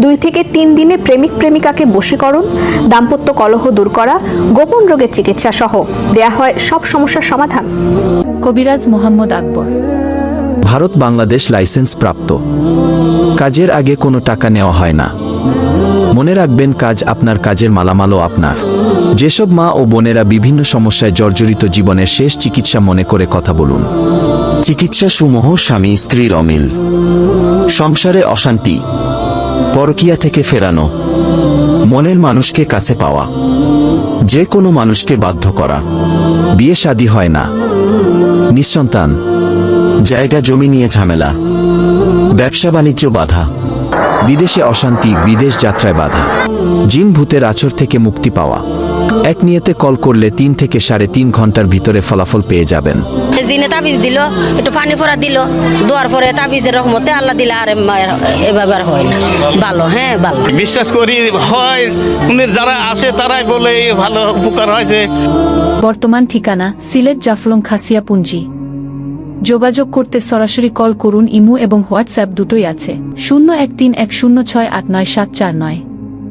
2 থেকে 3 দিনে প্রেমিক প্রেমিকাকে বশীকরণ, দাম্পত্য কলহ দূর করা, গোপন রোগের চিকিৎসা সহ দেয়া হয় সব সমস্যার সমাধান। কবিরাজ মোহাম্মদ আকবর। ভারত বাংলাদেশ লাইসেন্স প্রাপ্ত। কাজের আগে কোনো টাকা নেওয়া হয় না। মনে রাখবেন, কাজ আপনার, কাজের মালামালও আপনার। যেসব মা ও বোনেরা বিভিন্ন সমস্যায় জর্জরিত, জীবনের শেষ চিকিৎসা মনে করে কথা বলুন। চিকিৎসা সমূহ: স্বামী স্ত্রীর অমিল, সংসারে অশান্তি, পরকীয়া থেকে ফেরানো, মনের মানুষকে কাছে পাওয়া, যে কোনো মানুষকে বাধ্য করা, বিয়ে শাদী হয় না, নিঃসন্তান, জায়গা জমি নিয়ে ঝামেলা, ব্যবসা বাণিজ্য বাধা, বিদেশে অশান্তি, বিদেশ যাত্রায় বাধা, জিন ভূতের আছর থেকে মুক্তি পাওয়া। এক নিয়তে কল করলে 3 থেকে 3.5 ঘন্টার ভিতরে ফলাফল পেয়ে যাবেন। জিনে তাবিজ দিল, একটু পানি ফোড়া দিল, দোয়ার পরে তাবিজের রহমতে আল্লাহ দিলে আর এভাবে আর হয় না। ভালো, হ্যাঁ ভালো। বিশ্বাস করি হয়, যারা আসে তারাই বলে ভালো উপকার হয়েছে। বর্তমান ঠিকানা: সিলেট জাফলং খাসিয়া পুঞ্জি। যোগাযোগ করতে সরাসরি কল করুন। ইমো এবং হোয়াটসঅ্যাপ দুটোই আছে। 013106894749।